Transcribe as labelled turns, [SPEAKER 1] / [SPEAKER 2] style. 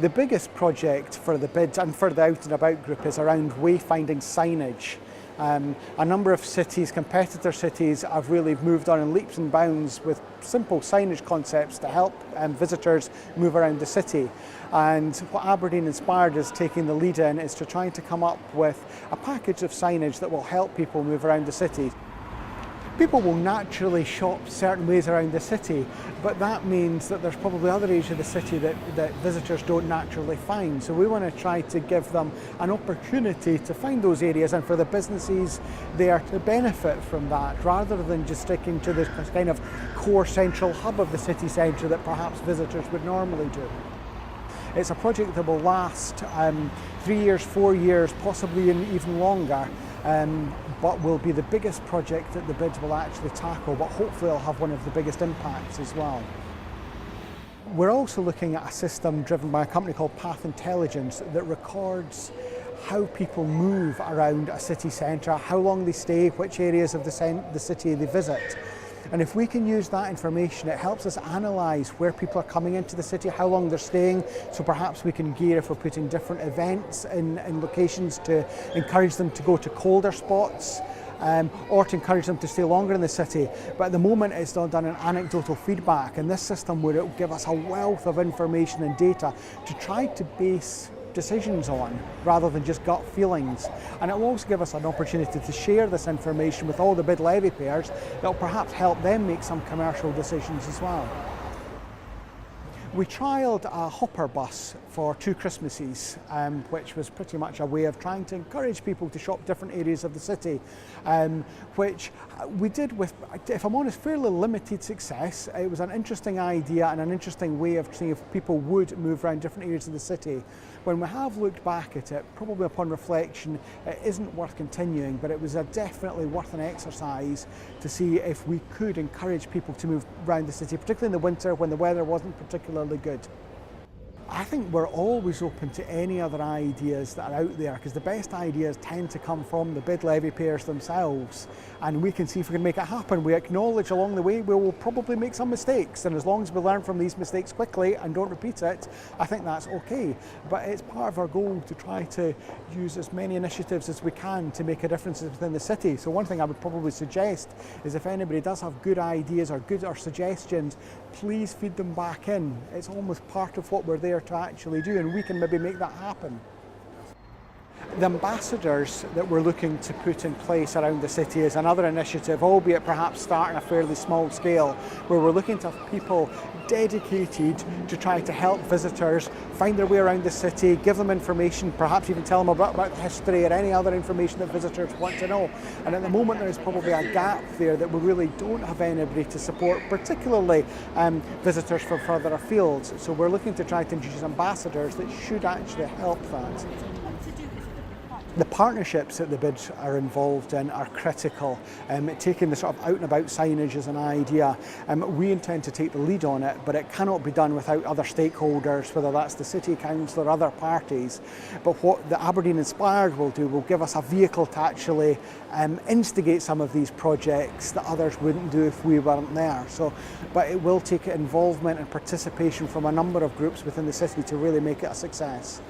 [SPEAKER 1] The biggest project for the bid and for the Out and About group is around wayfinding signage. A number of cities, competitor cities, have really moved on in leaps and bounds with simple signage concepts to help visitors move around the city. And what Aberdeen Inspired is taking the lead in is to trying to come up with a package of signage that will help people move around the city. People will naturally shop certain ways around the city, but that means that there's probably other areas of the city that visitors don't naturally find. So we want to try to give them an opportunity to find those areas and for the businesses there to benefit from that, rather than just sticking to this kind of core central hub of the city centre that perhaps visitors would normally do. It's a project that will last 3 years, 4 years, possibly even longer. But will be the biggest project that the bids will actually tackle, but hopefully it'll have one of the biggest impacts as well. We're also looking at a system driven by a company called Path Intelligence that records how people move around a city centre, how long they stay, which areas of the city they visit. And if we can use that information, it helps us analyse where people are coming into the city, how long they're staying, so perhaps we can gear if we're putting different events in locations to encourage them to go to colder spots, or to encourage them to stay longer in the city. But at the moment it's all done in anecdotal feedback, and this system would give us a wealth of information and data to try to base decisions on, rather than just gut feelings. And it will also give us an opportunity to share this information with all the bid levy payers that will perhaps help them make some commercial decisions as well. We trialled a hopper bus for 2 Christmases, which was pretty much a way of trying to encourage people to shop different areas of the city, which we did with, if I'm honest, fairly limited success. It was an interesting idea and an interesting way of seeing if people would move around different areas of the city. When we have looked back at it, probably upon reflection, it isn't worth continuing, but it was definitely worth an exercise to see if we could encourage people to move around the city, particularly in the winter when the weather wasn't particularly good. I think we're always open to any other ideas that are out there, because the best ideas tend to come from the bid levy payers themselves, and we can see if we can make it happen. We acknowledge along the way we will probably make some mistakes, and as long as we learn from these mistakes quickly and don't repeat it, I think that's okay. But it's part of our goal to try to use as many initiatives as we can to make a difference within the city. So one thing I would probably suggest is if anybody does have good ideas or suggestions, please feed them back in. It's almost part of what we're there to actually do, and we can maybe make that happen. The ambassadors that we're looking to put in place around the city is another initiative, albeit perhaps starting a fairly small scale, where we're looking to have people dedicated to try to help visitors find their way around the city, give them information, perhaps even tell them about the history or any other information that visitors want to know. And at the moment there is probably a gap there that we really don't have anybody to support, particularly visitors from further afield. So we're looking to try to introduce ambassadors that should actually help that. The partnerships that the bids are involved in are critical. Taking the sort of out and about signage as an idea, we intend to take the lead on it, but it cannot be done without other stakeholders, whether that's the City Council or other parties. But what the Aberdeen Inspired will do will give us a vehicle to actually instigate some of these projects that others wouldn't do if we weren't there. But it will take involvement and participation from a number of groups within the city to really make it a success.